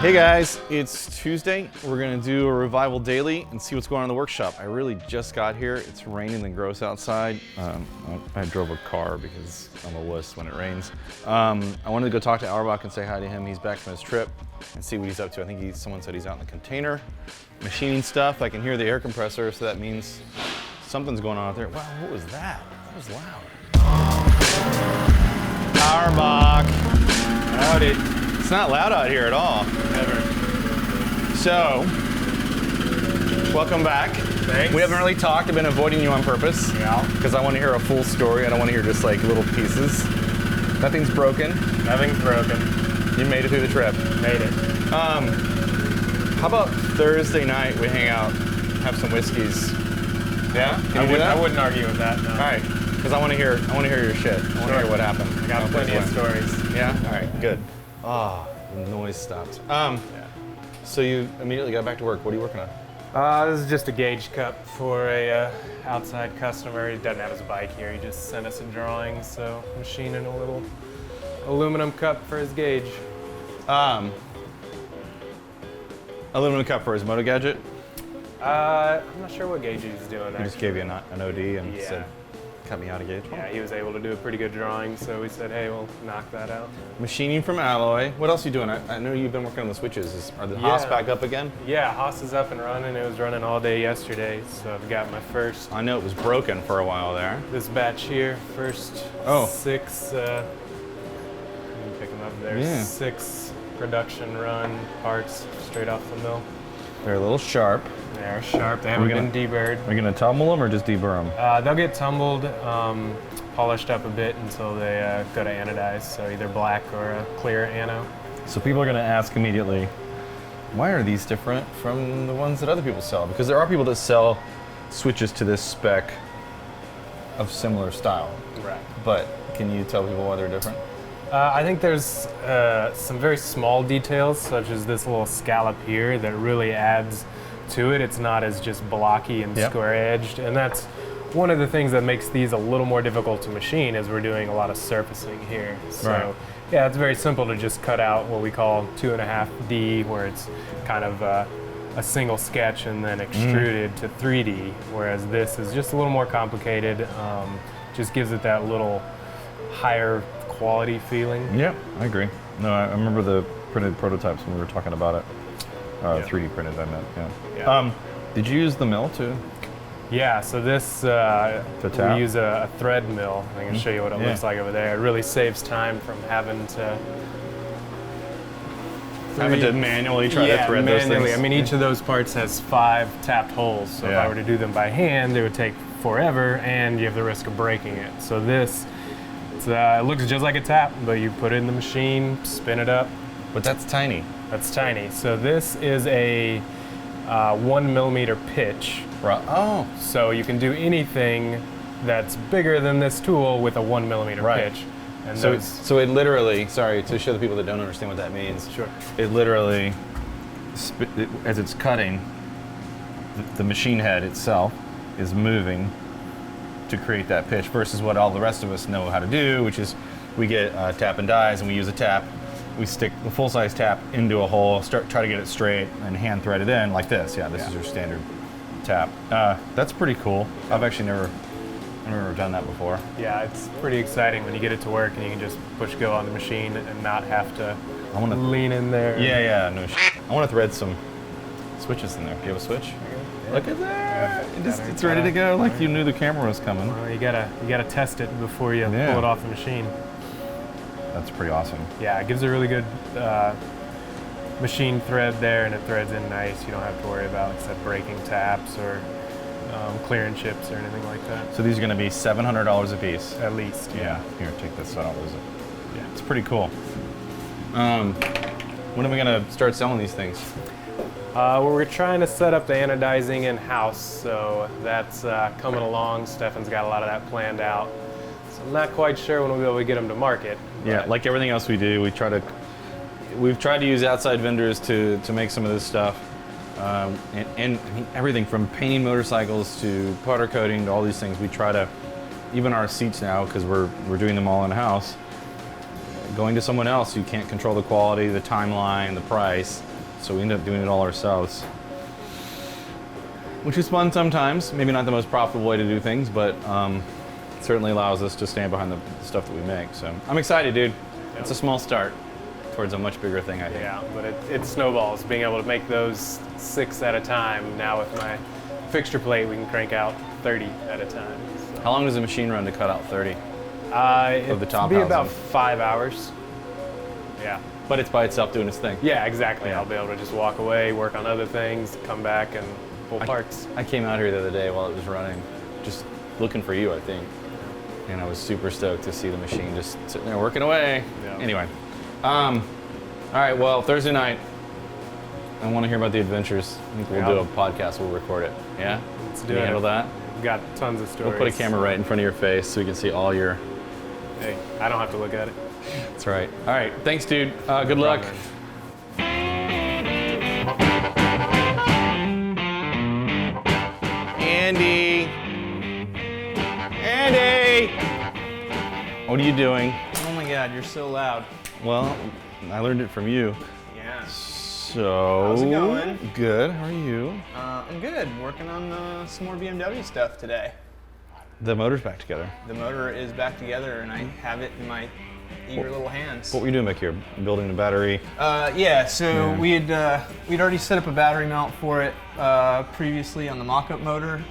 Hey guys, it's Tuesday. We're gonna do a revival daily and see what's going on in the workshop. I really just got here. It's raining and gross outside. I drove a car because I'm a wuss when it rains. I wanted to go talk to Auerbach and say hi to him. He's back from his trip and see what he's up to. I think someone said he's out in the container, machining stuff. I can hear the air compressor, so that means something's going on out there. Wow, what was that? That was loud. Auerbach. Howdy. It's not loud out here at all. Never. So, welcome back. Thanks. We haven't really talked. I've been avoiding you on purpose. Yeah. Because I want to hear a full story. I don't want to hear just like little pieces. Nothing's broken. Nothing's broken. You made it through the trip. Made it. How about Thursday night we hang out, have some whiskeys? Yeah? Can you do that? I wouldn't argue with that. No. All right. Because I want to hear your shit. I want to hear what happened. I got plenty of stories. Yeah? All right, good. Ah, the noise stopped. So you immediately got back to work. What are you working on? This is just a gauge cup for a outside customer. He doesn't have his bike here. He just sent us a drawing, so machining a little aluminum cup for his gauge. Aluminum cup for his moto gadget? I'm not sure what gauge he's doing. He just gave you an OD and Yeah. said, cut me out a gauge. Yeah, he was able to do a pretty good drawing, so we said, hey, we'll knock that out. Machining from alloy. What else are you doing? I know you've been working on the switches. Are the Haas back up again? Yeah, Haas is up and running. It was running all day yesterday, so I've got my first. I know it was broken for a while there. This batch here, first 6, you can pick them up there, Yeah. 6 production run parts straight off the mill. They're a little sharp. They're sharp, they haven't been deburred. Are you going to tumble them or just deburr them? They'll get tumbled, polished up a bit until they go to anodize, so either black or a clear ano. So people are going to ask immediately, why are these different from the ones that other people sell? Because there are people that sell switches to this spec of similar style. Right. But can you tell people why they're different? I think there's some very small details, such as this little scallop here, that really adds to it. It's not as just blocky and square-edged, and that's one of the things that makes these a little more difficult to machine, is we're doing a lot of surfacing here. So, yeah, it's very simple to just cut out what we call 2.5D, where it's kind of a single sketch and then extruded to 3D, whereas this is just a little more complicated. Just gives it that little higher quality feeling. Yeah, I agree. No, I remember the printed prototypes when we were talking about it. 3D printed, I meant, yeah. Did you use the mill too? Yeah, so this, tap? we use a thread mill. I can show you what it looks like over there. It really saves time from having to manually try to thread those things. I mean, each of those parts has 5 tapped holes, so if I were to do them by hand, it would take forever, and you have the risk of breaking it. So this, it looks just like a tap, but you put it in the machine, spin it up. But that's tiny. That's tiny. So this is a 1 millimeter pitch. Right. Oh. So you can do anything that's bigger than this tool with a 1 millimeter pitch. And so it literally, sorry, to show the people that don't understand what that means. Sure. It literally, as it's cutting, the machine head itself is moving to create that pitch versus what all the rest of us know how to do, which is we get tap and dies and we use a tap. We stick the full-size tap into a hole, try to get it straight, and hand thread it in like this. Yeah, this is your standard tap. That's pretty cool. I've actually never done that before. Yeah, it's pretty exciting when you get it to work and you can just push go on the machine and not have to lean in there. Yeah, no shit. I want to thread some switches in there. Do you have a switch? Yeah. Look at that. It's ready to go, like you knew the camera was coming. Well, you gotta test it before you pull it off the machine. That's pretty awesome. Yeah, it gives a really good machine thread there, and it threads in nice. You don't have to worry about, like I said, breaking taps or clearing chips or anything like that. So these are going to be $700 a piece? At least, yeah. Here, take this so I don't lose it. Yeah. It's pretty cool. When are we going to start selling these things? Well, we're trying to set up the anodizing in-house, so that's coming along. Stefan's got a lot of that planned out. So I'm not quite sure when we'll be able to get them to market. Yeah, like everything else we do, we've tried to use outside vendors to make some of this stuff. And I mean, everything from painting motorcycles to powder coating to all these things, we try to, even our seats now, because we're doing them all in-house, going to someone else who can't control the quality, the timeline, the price, so we end up doing it all ourselves, which is fun sometimes. Maybe not the most profitable way to do things, but certainly allows us to stand behind the stuff that we make. So I'm excited, dude. Yep. It's a small start towards a much bigger thing, I think. Yeah, but it snowballs, being able to make those 6 at a time. Now with my fixture plate, we can crank out 30 at a time. So. How long does a machine run to cut out 30? Of the top be about housing? 5 hours. Yeah. But it's by itself doing its thing. Yeah, exactly. Yeah. I'll be able to just walk away, work on other things, come back and pull parts. I came out here the other day while it was running, just looking for you, I think. And I was super stoked to see the machine just sitting there working away. Yeah. Anyway, all right, well, Thursday night, I want to hear about the adventures. I think we'll do a podcast, we'll record it. Yeah? Let's Can do you it. handle that? We've got tons of stories. We'll put a camera right in front of your face so we can see all your... Hey, I don't have to look at it. That's right. All right, thanks, dude. Good luck. Andy! Andy! What are you doing? Oh my God, you're so loud. Well, I learned it from you. Yeah. So... How's it going? Good. How are you? I'm good. Working on some more BMW stuff today. The motor's back together. The motor is back together, and I have it in my eager little hands. What were you doing back here? Building a battery? Yeah. So we'd already set up a battery mount for it previously on the mock-up motor.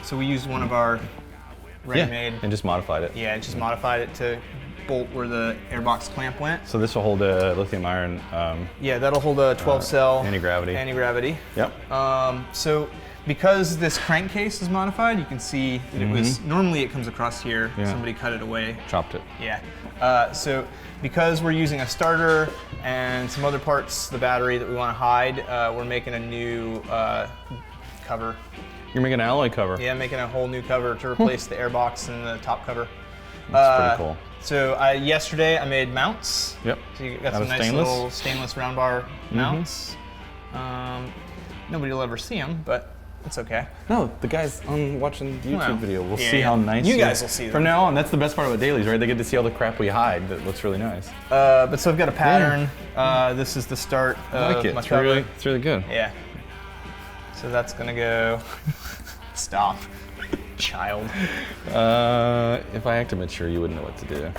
So we used one of our ready-made. And just modified it. Yeah, just modified it to bolt where the airbox clamp went. So this will hold a lithium iron Yeah, that'll hold a 12-cell anti-gravity. Anti-gravity. Yep. So because this crankcase is modified, you can see that it was, normally it comes across here. Yeah. Somebody cut it away. Chopped it. Yeah. So because we're using a starter and some other parts of the battery that we want to hide, we're making a new cover. You're making an alloy cover. Yeah, making a whole new cover to replace the airbox and the top cover. That's pretty cool. So yesterday I made mounts. Yep. So you got Out some of nice stainless? little stainless round bar mounts. Nobody will ever see them, but it's okay. No, the guys on watching the YouTube Well, video will yeah, see how nice you guys will see them. From now on, that's the best part about dailies, right? They get to see all the crap we hide that looks really nice. But so I've got a pattern. This is the start I like of it. my It's cover. it's really good. Yeah. So that's gonna go. Stop, child. If I acted mature, you wouldn't know what to do.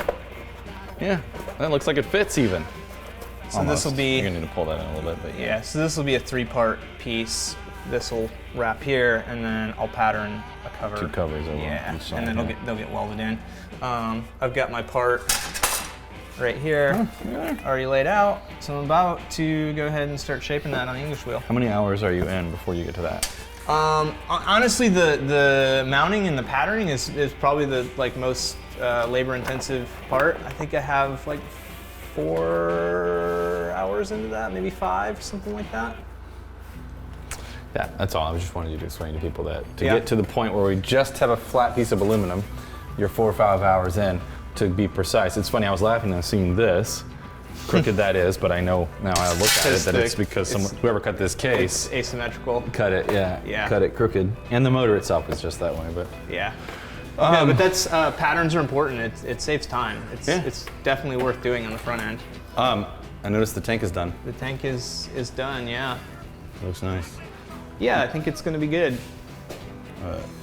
Yeah, that looks like it fits even. So this will be. You're gonna need to pull that in a little bit, but Yeah. So this will be a 3-part piece. This will wrap here, and then I'll pattern a cover. 2 covers over Yeah, each side. and then they'll get welded in. I've got my part right here already laid out, so I'm about to go ahead and start shaping that on the English wheel. How many hours are you in before you get to that? Honestly, the mounting and the patterning is probably the most labor-intensive part. I think I have like 4 hours into that, maybe 5, something like that. Yeah, that's all. I just wanted you to explain to people that to Yeah. get to the point where we just have a flat piece of aluminum, you're 4 or 5 hours in, to be precise. It's funny, I was laughing and seeing this, crooked that is, but I know now I look at it that it's because whoever cut this case It's asymmetrical. cut it, Yeah. cut it crooked. And the motor itself is just that way, but Yeah. Okay, but that's patterns are important. It saves time. It's definitely worth doing on the front end. I noticed the tank is done. The tank is done. Yeah. Looks nice. Yeah, I think it's going to be good.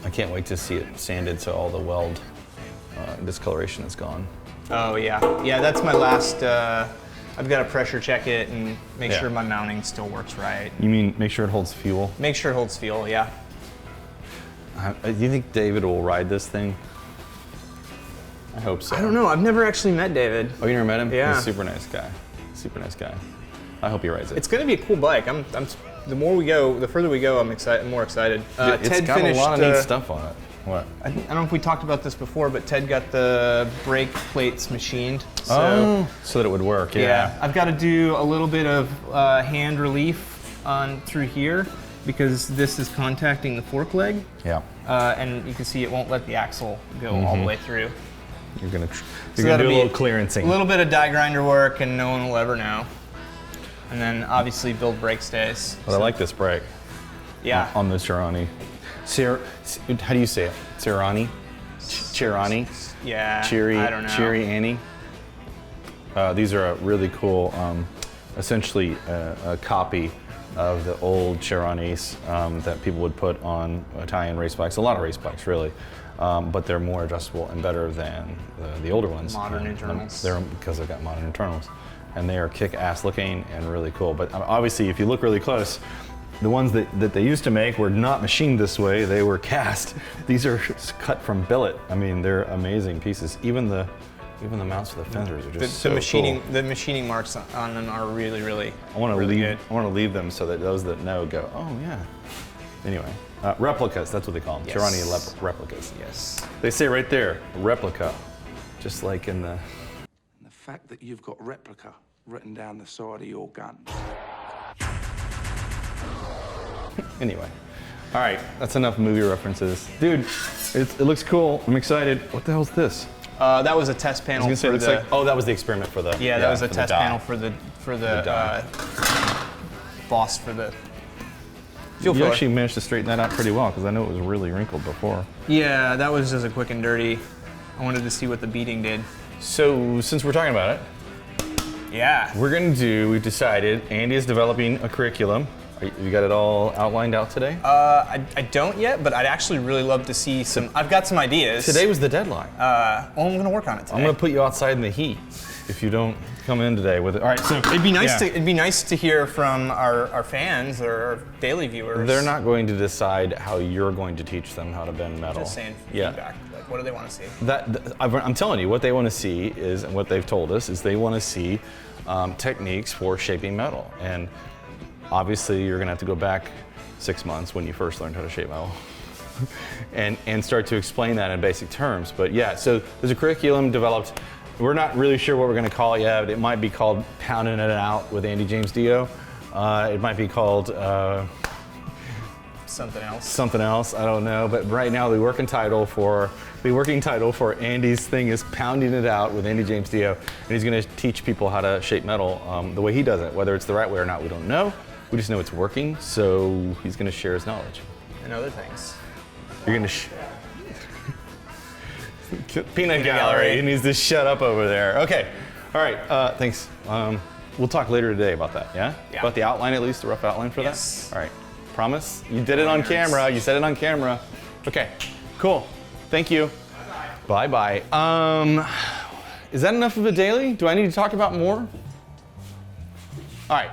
I can't wait to see it sanded so all the weld discoloration is gone. Oh yeah, yeah. That's my last. I've got to pressure check it and make Yeah. sure my mounting still works right. You mean make sure it holds fuel? Make sure it holds fuel. Yeah. Do you think David will ride this thing? I hope so. I don't know. I've never actually met David. Oh, you never met him? Yeah. He's a super nice guy. Super nice guy. I hope he rides it. It's going to be a cool bike. The more we go, the further we go, I'm excited. I'm more excited. It's Ted got finished. a lot of neat stuff on it. What? I don't know if we talked about this before, but Ted got the brake plates machined. So, so that it would work. yeah, I've got to do a little bit of hand relief on through here because this is contacting the fork leg, Yeah. and you can see it won't let the axle go all the way through. You're gonna So do a that'll little be clearancing. A little bit of die grinder work, and no one will ever know. And then obviously build brake stays. But I like this brake. Yeah. On the Chirani. How do you say it? Chirani? Chirani? Yeah. Cheery. I don't know. Cheery Annie. These are a really cool, essentially a copy of the old Chiranis that people would put on Italian race bikes. A lot of race bikes, really. But they're more adjustable and better than the older ones. Modern internals. They're because they've got modern internals, and they are kick-ass looking and really cool. But obviously, if you look really close, the ones that they used to make were not machined this way. They were cast. These are cut from billet. I mean, they're amazing pieces. Even the mounts for the fenders are just so machining. cool. The machining marks on them are really, really. I want to really leave. good. I want to leave them so that those that know go, oh yeah. Anyway, replicas. That's what they call them. Yes. Chirani replicas. Yes. They say right there, replica, just like in the. And the fact that you've got replica written down the side of your gun. Anyway, all right, that's enough movie references, dude. It looks cool. I'm excited. What the hell's this? That was a test panel. I was gonna say, it looks like, oh, that was the experiment for the. Yeah, that was a test die. panel for the die. boss for the. You actually managed to straighten that out pretty well because I know it was really wrinkled before. Yeah, that was just a quick and dirty. I wanted to see what the beating did. So since we're talking about it, Yeah. we've decided, Andy is developing a curriculum. You got it all outlined out today? I don't yet, but I'd actually really love to see some. I've got some ideas. Today was the deadline. Well, I'm gonna work on it today. I'm gonna put you outside in the heat if you don't come in today with it. All right, so It'd be nice yeah. it'd be nice to hear from our fans or our daily viewers. They're not going to decide how you're going to teach them how to bend metal. Just saying Yeah. feedback. Like, what do they want to see? I'm telling you, what they want to see is, and what they've told us is, they want to see techniques for shaping metal. And obviously, you're going to have to go back 6 months when you first learned how to shape metal, and start to explain that in basic terms. But yeah, so there's a curriculum developed. We're not really sure what we're going to call it yet. But it might be called Pounding It Out with Andy James Dio. It might be called Something else. something else. I don't know. But right now, the working title for Andy's thing is Pounding It Out with Andy James Dio, and he's going to teach people how to shape metal the way he does it. Whether it's the right way or not, we don't know. We just know it's working. So he's going to share his knowledge. And other things. You're going to. Peanut Gallery. He needs to shut up over there. Okay. All right. Thanks. We'll talk later today about that. Yeah. Yeah. About the outline, at least the rough outline for Yes. that. All right. Promise? You did it on camera. You said it on camera. Okay. Cool. Thank you. Bye bye. Is that enough of a daily? Do I need to talk about more? All right.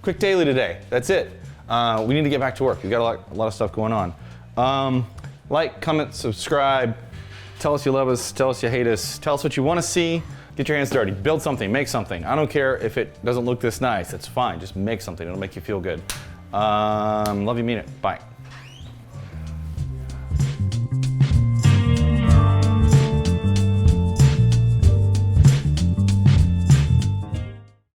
Quick daily today. That's it. We need to get back to work. We've got a lot of stuff going on. Like, comment, subscribe. Tell us you love us. Tell us you hate us. Tell us what you want to see. Get your hands dirty. Build something. Make something. I don't care if it doesn't look this nice. It's fine. Just make something. It'll make you feel good. Love you, mean it. Bye.